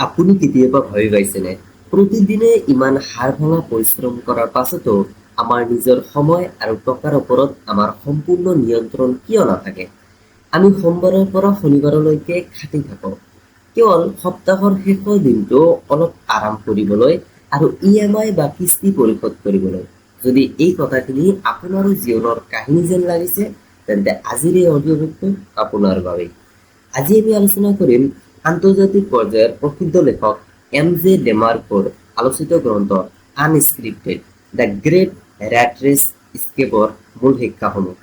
আপুনি কেতিয়াবা ভাবি পাইছেনে, প্ৰতিদিনে ইমান হাড় ভঙা পৰিশ্ৰম কৰাৰ পাছতো আমাৰ নিজৰ সময় আৰু টকাৰ ওপৰত আমাৰ সম্পূৰ্ণ নিয়ন্ত্ৰণ কিয় নাথাকে? আমি সোমবাৰৰ পৰা শনিবাৰলৈকে খাটি থাকোঁ, কেৱল সপ্তাহৰ শেষৰ দিনটো অলপ আৰাম কৰিবলৈ আৰু EMI বা কিস্তি পৰিশোধ কৰিবলৈ। যদি এই কথাখিনি আপোনাৰো জীৱনৰ কাহিনী যেন লাগিছে, তেন্তে আজিৰ এই অডিঅ' বুকটো আপোনাৰ বাবেই। আজি আমি আলোচনা কৰিম আন্তৰ্জাতিক পৰ্যায়ৰ প্ৰসিদ্ধ লেখক MJ ডেমাৰ্কৰ আলোচিত গ্ৰন্থ unscripted the great rate race স্কেপৰ মূল শিক্ষাসমূহ।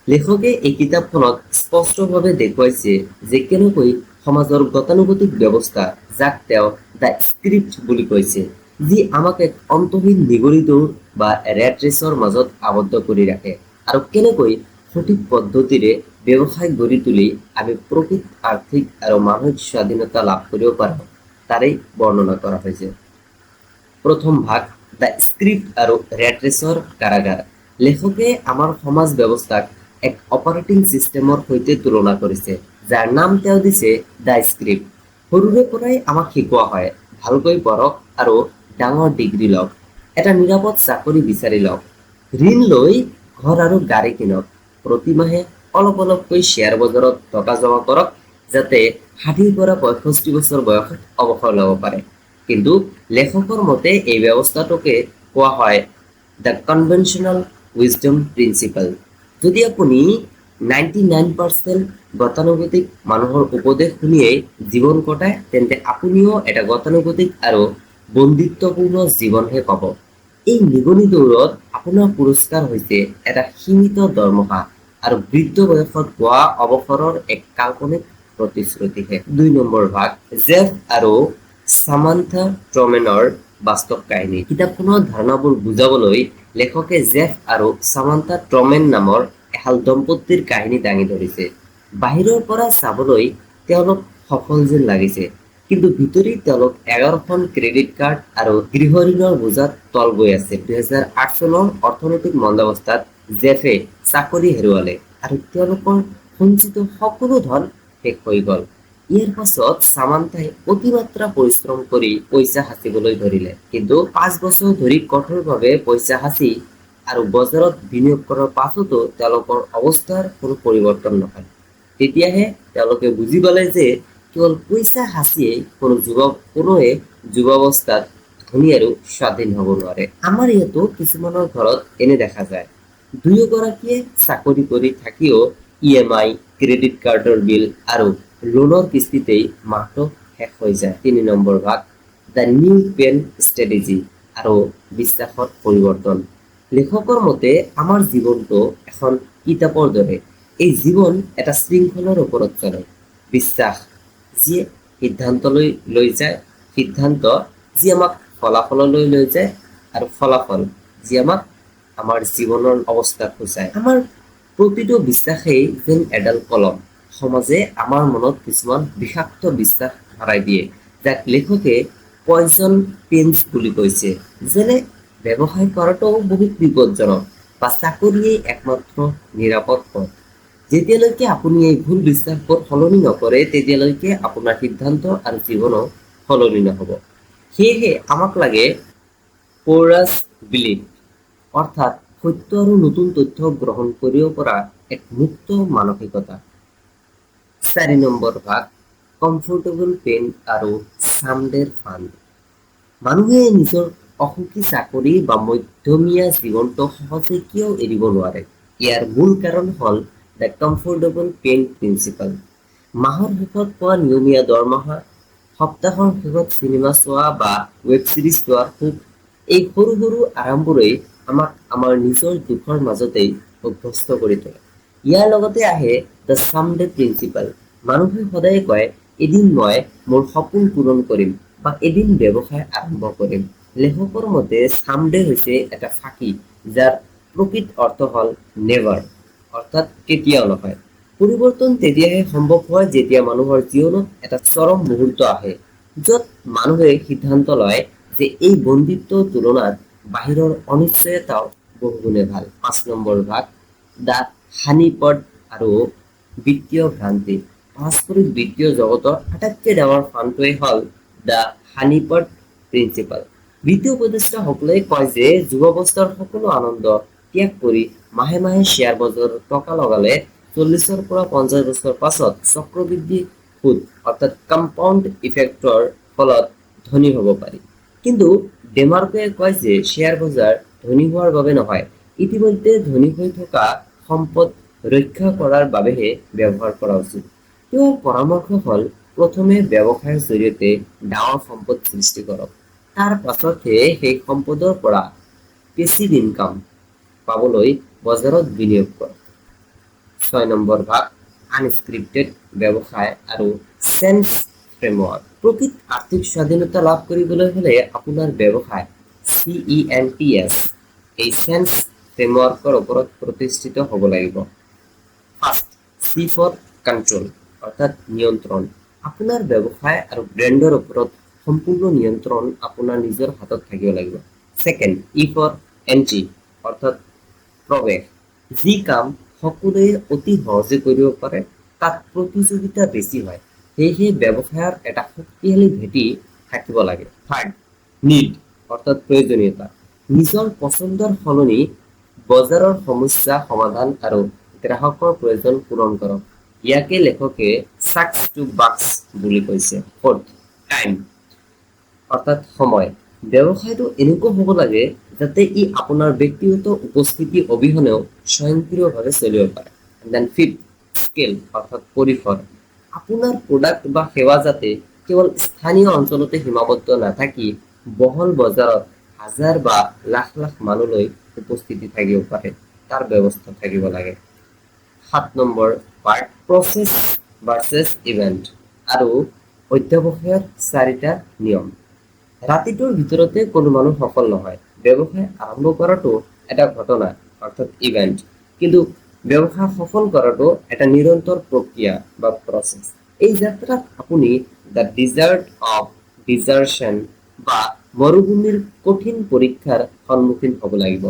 লেখকে এই কিতাপখনত স্পষ্টভাৱে দেখুৱাইছে যে কেনেকৈ সমাজৰ গতানুগতিক ব্যৱস্থা, যাক তেওঁ দ্য স্ক্ৰিপ্ট বুলি কৈছে, যি আমাক এক অন্তহীন নিগৰি দৌৰ বা ৰেট ৰেচৰ মাজত আবদ্ধ কৰি ৰাখে, আৰু কেনেকৈ সঠিক পদ্ধতিৰে ব্যৱসায় গঢ়ি তুলি আমি প্ৰকৃত আৰ্থিক আৰু মানসিক স্বাধীনতা লাভ কৰিব পাৰোঁ, তাৰেই বৰ্ণনা কৰা হৈছে। প্ৰথম ভাগ, দ্য স্ক্ৰিপ্ট আৰু ৰেট ৰেচৰ কাৰাগাৰ। লেখকে আমাৰ সমাজ ব্যৱস্থাক এক অপাৰেটিং চিষ্টেমৰ সৈতে তুলনা কৰিছে, যাৰ নাম তেওঁ দিছে দ্য স্ক্ৰিপ্ট। সৰুৰে পৰাই আমাক শিকোৱা হয়, ভালকৈ পঢ়ক আৰু ডাঙৰ ডিগ্ৰী লওক, এটা নিৰাপদ চাকৰি বিচাৰি লওক, ঋণ লৈ ঘৰ আৰু গাড়ী কিনক, প্ৰতিমাহে অলপ অলপকৈ শ্বেয়াৰ বজাৰত টকা জমা কৰক, যাতে 60ৰ পৰা 65 বছৰ বয়সত অৱসৰ ল'ব পাৰে। কিন্তু লেখকৰ মতে এই ব্যৱস্থাটোকে কোৱা হয় দ্য কনভেনশ্যনেল উইজডম প্ৰিন্সিপাল। যদি আপুনি 99% গতানুগতিক মানুহৰ উপদেশ শুনিয়েই জীৱন কটায়, তেন্তে আপুনিও এটা গতানুগতিক আৰু বন্ধুত্বপূৰ্ণ জীৱনহে পাব। এই নিগনি দৌৰত আপোনাৰ পুৰস্কাৰ হৈছে এটা সীমিত দৰমহা আৰু বৃদ্ধ বয়সত পোৱা অৱসৰৰ এক কাল্পনিক প্ৰতিশ্ৰুতিহে। 2 নম্বৰ ভাগ, জেফ আৰু সামান্থা ট্ৰমেনৰ বাস্তৱ কাহিনী। কিতাপখনৰ ধাৰণাবোৰ বুজাবলৈ লেখকে জেফ আৰু সামান্থা ট্ৰমেন নামৰ এহাল দম্পতীৰ কাহিনী দাঙি ধৰিছে। বাহিৰৰ পৰা চাবলৈ তেওঁলোক সফল যেন লাগিছে, কিন্তু ভিতৰি তেওঁলোক 11খন ক্ৰেডিট কাৰ্ড আৰু গৃহ ঋণৰ বোজাত তল গৈ আছে। 2008 চনৰ অৰ্থনৈতিক মন্দাৱস্থাত জেফে চাকৰি হেৰুৱালে আৰু তেওঁলোকৰ সঞ্চিত সকলো ধন শেষ হৈ গ'ল। ইয়াৰ পাছত সামান্থাই অতিমাত্ৰা পৰিশ্ৰম কৰি পইচা সাচিবলৈ ধৰিলে, কিন্তু 5 বছৰ ধৰি কঠোৰভাৱে পইচা সাচি আৰু বজাৰত বিনিয়োগ কৰাৰ পাছতো তেওঁলোকৰ অৱস্থাৰ কোনো পৰিৱৰ্তন নহয়। তেতিয়াহে তেওঁলোকে বুজি পালে যে কেৱল পইচা সাচিয়েই কোনোৱে যুৱাৱস্থাত ধনী আৰু স্বাধীন হ'ব নোৱাৰে। আমাৰ ইয়াতো কিছুমানৰ ঘৰত এনে দেখা যায়, দুয়োগৰাকীয়ে চাকৰি কৰি থাকিও EMI, ক্ৰেডিট কাৰ্ডৰ বিল আৰু লোনৰ কিস্তিতেই মাহটো শেষ হৈ যায়। 3 নম্বৰ ভাগ, দ্য নিউ পেন ষ্ট্ৰেটেজি আৰু বিশ্বাসত পৰিৱৰ্তন। লেখকৰ মতে আমাৰ জীৱনটো এখন কিতাপৰ দৰে। এই জীৱন এটা শৃংখলৰ ওপৰত চলে। বিশ্বাস, যিয়ে সিদ্ধান্তলৈ লৈ যায়, সিদ্ধান্ত যি আমাক ফলাফললৈ লৈ যায়, আৰু ফলাফল যি আমাক আমাৰ জীৱনৰ অৱস্থাক সূচায়। আমাৰ প্ৰতিটো বিশ্বাসেই যেন এডাল কলম। সমাজে আমাৰ মনত কিছুমান বিষাক্ত বিশ্বাস ভৰাই দিয়ে, যাক লেখকে পয়জন পেনছ বুলি কৈছে, যেনে ব্যৱসায় কৰাটোও বহুত বিপদজনক বা চাকৰিয়েই একমাত্ৰ নিৰাপদ পথ। যেতিয়ালৈকে আপুনি এই ভুল বিশ্বাসবোৰ সলনি নকৰে, তেতিয়ালৈকে আপোনাৰ সিদ্ধান্ত আৰু জীৱনো সলনি নহ'ব। সেয়েহে আমাক লাগে পোৰাছ বিলিভ, অৰ্থাৎ সত্য আৰু নতুন তথ্য গ্ৰহণ কৰিব পৰা এক মুক্ত মানসিকতা। 4 নম্বৰ ভাগ, কমফৰ্টেবল পেন আৰু ছামডেৰ ফাণ্ড। মানুহে নিজৰ অসুখী চাকৰি বা মধ্যমীয়া জীৱনটো সহজে কিয় এৰিব নোৱাৰে? ইয়াৰ মূল কাৰণ হ'ল দ্য কমফৰ্টেবল পেন প্ৰিন্সিপাল। মাহৰ শেষত পোৱা নিয়মীয়া দৰমহা, সপ্তাহৰ শেষত চিনেমা চোৱা বা ৱেব ছিৰিজ চোৱাৰ সুখ, এই সৰু সৰু আৰামবোৰেই আমাক আমাৰ নিজৰ দুখৰ মাজতেই অভ্যস্ত কৰি তোলে। ইয়াৰ লগতে আহে দ্য ছামডে প্ৰিন্সিপাল। মানুহে সদায় কয়, এদিন মই মোৰ সপোন পূৰণ কৰিম বা এদিন ব্যৱসায় আৰম্ভ কৰিম। লেখকৰ মতে ছামডে হৈছে এটা ফাঁকি, যাৰ প্ৰকৃত অৰ্থ হ'ল নেভাৰ, অৰ্থাৎ কেতিয়াও নহয়। পৰিৱৰ্তন তেতিয়াহে সম্ভৱ হয় যেতিয়া মানুহৰ জীৱনত এটা চৰম মুহূৰ্ত আহে, য'ত মানুহে সিদ্ধান্ত লয় যে এই বন্ধুত্বৰ তুলনাত বাহিৰৰ অনিশ্চয়তাও বহুগুণে ভাল। 5 নম্বৰ ভাগ, দ্য হানিপট আৰু বিত্তীয় ভ্ৰান্তি। পাৰস্পৰিক বিত্তীয় জগতৰ আটাইতকৈ ডাঙৰ ফাণ্ডটোৱেই হ'ল দ্য হানিপট প্ৰিন্সিপাল। বিত্তীয় উপদেষ্টাসকলে কয় যে যুৱাৱস্থাৰ সকলো আনন্দ ত্যাগ কৰি মাহে মাহে শ্বেয়াৰ বজাৰত টকা লগালে 40ৰ পৰা 50 বছৰ পাছত চক্ৰবৃদ্ধি সুদ অৰ্থাৎ কম্পাউণ্ড ইফেক্টৰ ফলত ধনী হ'ব পাৰি। কিন্তু ডেমাৰ্কে কয় যে শ্বেয়াৰ বজাৰ ধনী হোৱাৰ বাবে নহয়, ইতিমধ্যে ধনী হৈ থকা সম্পদ ৰক্ষা কৰাৰ বাবেহে ব্যৱহাৰ কৰা উচিত। তেওঁৰ পৰামৰ্শ হ'ল প্ৰথমে ব্যৱসায়ৰ জৰিয়তে ডাঙৰ সম্পদ সৃষ্টি কৰক, তাৰ পাছতহে সেই সম্পদৰ পৰা পেছিভ ইনকাম পাবলৈ বজাৰত বিনিয়োগ কৰক। 6 নম্বৰ ভাগ আনস্ক্ৰিপ্টেড ব্যৱসায় আৰু চেঞ্জ ফ্ৰেমৱৰ্ক। প্ৰকৃত আৰ্থিক স্বাধীনতা লাভ কৰিবলৈ হ'লে আপোনাৰ ব্যৱসায় CENTS এই চেঞ্জ ফ্ৰেমৱৰ্কৰ ওপৰত প্ৰতিষ্ঠিত হ'ব লাগিব। ফাৰ্ষ্ট, C ফৰ কণ্ট্ৰল অৰ্থাৎ নিয়ন্ত্ৰণ। আপোনাৰ ব্যৱসায় আৰু ব্ৰেণ্ডৰ ওপৰত সম্পূৰ্ণ নিয়ন্ত্ৰণ আপোনাৰ নিজৰ হাতত থাকিব লাগিব। ছেকেণ্ড, E ফৰ এন্ট্ৰি অৰ্থাৎ প্ৰৱেশ। যি কাম সকলোৱে অতি সহজে কৰিব পাৰে তাত প্ৰতিযোগিতা বেছি হয়, সেয়েহে ব্যৱসায়ৰ এটা শক্তিশালী ভেটি থাকিব লাগে। থাৰ্ড, নিড অৰ্থাৎ প্ৰয়োজনীয়তা। নিজৰ পচন্দৰ সলনি বজাৰৰ সমস্যা সমাধান আৰু গ্ৰাহকৰ প্ৰয়োজন পূৰণ কৰক। ইয়াকে লেখকে চাক্স টু বাক্স বুলি কৈছে। ফৰ্থ, টাইম অৰ্থাৎ সময়। ব্যৱসায়টো এনেকুৱা হ'ব লাগে যাতে ই আপোনাৰ ব্যক্তিগত উপস্থিতি অবিহনেও স্বয়ংক্ৰিয়ভাৱে চলিব পাৰে। দেন ফিফ্থ, স্কেল অৰ্থাৎ পৰিসৰ। আপোনাৰ প্ৰডাক্ট বা সেৱা যাতে কেৱল স্থানীয় অঞ্চলতে সীমাবদ্ধ নাথাকি বহল বজাৰত হাজাৰ বা লাখ লাখ মানুহলৈ উপস্থিতি থাকিব পাৰে, তাৰ ব্যৱস্থা থাকিব লাগে। 7 number part, process versus event আৰু অধ্যাৱসায়ৰ 4টা নিয়ম। ৰাতিটোৰ ভিতৰতে কোনো মানুহ সফল নহয়। ব্যৱসায় আৰম্ভ কৰাটো এটা ঘটনা অৰ্থাৎ ইভেণ্ট, কিন্তু ব্যৱসায় সফল কৰাটো এটা নিৰন্তৰ প্ৰক্ৰিয়া বা প্ৰচেছ। এই যাত্ৰাত আপুনি দ্য ডিজাৰ্ট অফ ডিজাৰ্চন বা মৰুভূমিৰ কঠিন পৰীক্ষাৰ সন্মুখীন হ'ব লাগিব,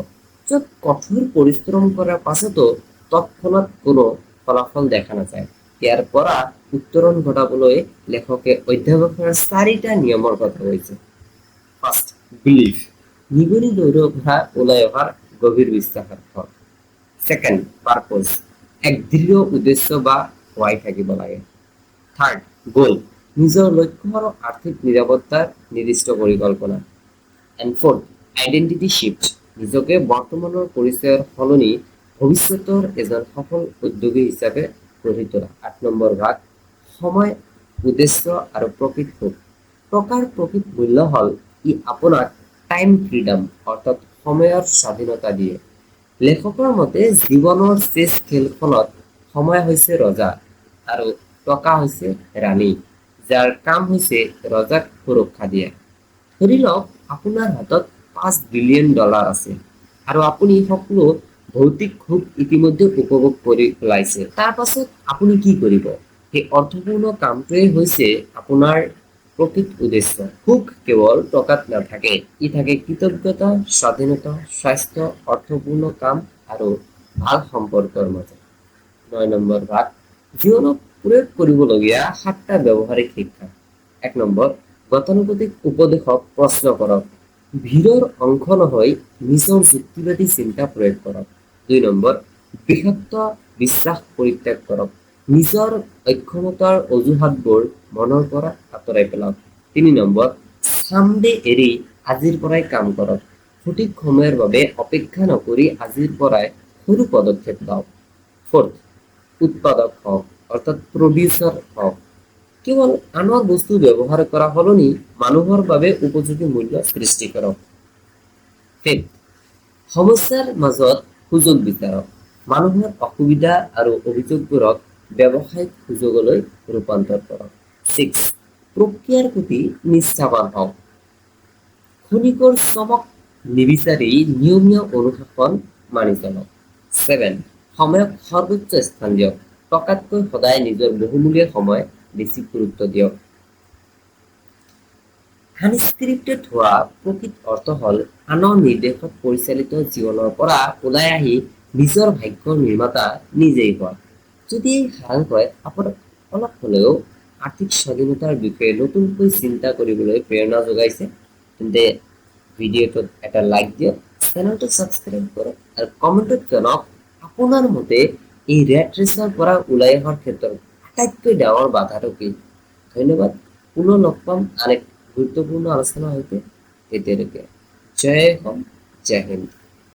য'ত কঠোৰ পৰিশ্ৰম কৰাৰ পাছতো তৎক্ষণাত কোনো ফলাফল দেখা নাযায়। ইয়াৰ পৰা উত্তৰণ ঘটাবলৈ লেখকে অধ্যাৱসায়ৰ 4টা নিয়মৰ কথা কৈছে। ফাৰ্ষ্ট, বিলিভ নিগনি দৌৰৰ পৰা ওলাই অহাৰ গভীৰ বিশ্বাসাৰ্থ। ছেকেণ্ড, পাৰ্পজ এক দৃঢ় উদ্দেশ্য বা হোৱাই থাকিব লাগে। থাৰ্ড, গ'ল নিজৰ লক্ষ্য আৰু আৰ্থিক নিৰাপত্তাৰ নিৰ্দিষ্ট পৰিকল্পনা। এণ্ড ফ'ৰ্থ, আইডেণ্টিটি শ্বিফ্ট নিজকে বৰ্তমানৰ পৰিচয়ৰ সলনি ভৱিষ্যতৰ এজন সফল উদ্যোগী হিচাপে গঢ়ি তোলা। 8 নম্বৰ ভাগ, সময়, উদ্দেশ্য আৰু প্ৰকৃত সুখ। টকাৰ প্ৰকৃত মূল্য হ'ল ই আপোনাক টাইম ফ্ৰীডম অৰ্থাৎ সময়ৰ স্বাধীনতা দিয়ে। লেখকৰ মতে জীৱনৰ চেছ খেলখনত সময় হৈছে ৰজা আৰু টকা হৈছে ৰাণী, যাৰ কাম হৈছে ৰজাক সুৰক্ষা দিয়া। ধৰি লওক আপোনাৰ হাতত $5 বিলিয়ন আছে আৰু আপুনি সকলো ভৌতিক সুখ ইতিমধ্যে উপভোগ কৰি পেলাইছে। তাৰ পাছত আপুনি কি কৰিব? সেই অৰ্থপূৰ্ণ কামটোৱেই হৈছে আপোনাৰ প্ৰকৃত উদ্দেশ্য। সুখ কেৱল টকাত নাথাকে, ই থাকে কৃতজ্ঞতা, স্বাধীনতা, স্বাস্থ্য, অৰ্থপূৰ্ণ কাম আৰু ভাল সম্পৰ্কৰ মাজত। 9 নম্বৰ ভাগ, জীৱনত প্ৰয়োগ কৰিবলগীয়া 7টা ব্যৱহাৰিক শিক্ষা। 1 নম্বৰ, গতানুগতিক উপদেশক প্ৰশ্ন কৰক। ভিৰৰ অংশ নহয় নিজৰ যুক্তিবাদী চিন্তা প্ৰয়োগ কৰক। 2 নম্বৰ, বিষাক্ত বিশ্বাস পৰিত্যাগ কৰক। নিজৰ অক্ষমতাৰ অজুহাতবোৰ মনৰ পৰা আঁতৰাই পেলাওক। 3 নম্বৰ, চামডে এৰি আজিৰ পৰাই কাম কৰক। সঠিক সময়ৰ বাবে অপেক্ষা নকৰি আজিৰ পৰাই সৰু পদক্ষেপ লওক। 4th, উৎপাদক হওক অৰ্থাৎ প্ৰডিউচাৰ হওক। কেৱল আনৰ বস্তু ব্যৱহাৰ কৰা সলনি মানুহৰ বাবে উপযোগী মূল্য সৃষ্টি কৰক। 5th, সমস্যাৰ মাজত সুযোগ বিচাৰক। মানুহৰ অসুবিধা আৰু অভিযোগবোৰক ব্যৱসায়িক সুযোগলৈ ৰূপান্তৰ কৰক। 6th, প্ৰক্ৰিয়াৰ প্ৰতি নিষ্ঠাবান হওক। ক্ষণিকৰ চমক নিবিচাৰি নিয়মীয়া অনুশাসন মানি চলক। 7, সময়ক সৰ্বোচ্চ স্থান দিয়ক। টকাতকৈ সদায় নিজৰ বহুমূলীয়া সময় বেছি গুৰুত্ব দিয়ক। আনস্ক্ৰিপ্টেড হোৱা প্ৰকৃত অৰ্থ হ'ল আনৰ নিৰ্দেশত পৰিচালিত জীৱনৰ পৰা ওলাই আহি নিজৰ ভাগ্যৰ নিৰ্মাতা নিজেই হোৱা। যদি এই সাৰাংশই আপোনাক অলপ হ'লেও আৰ্থিক স্বাধীনতাৰ বিষয়ে নতুনকৈ চিন্তা কৰিবলৈ প্ৰেৰণা যোগাইছে তেন্তে ভিডিঅ'টোত এটা লাইক দিয়ক, চেনেলটো ছাবস্ক্ৰাইব কৰক আৰু কমেণ্টত জনাওক আপোনাৰ মতে এই ৰেট ৰেচৰ পৰা ওলাই অহাৰ ক্ষেত্ৰত আটাইতকৈ ডাঙৰ বাধাটো কি। ধন্যবাদ। পুনৰ লগ পাম আন এক গুৰুত্বপূৰ্ণ আলোচনাৰ সৈতে। তেতিয়ালৈকে জয় অসম, জয় হিন্দ।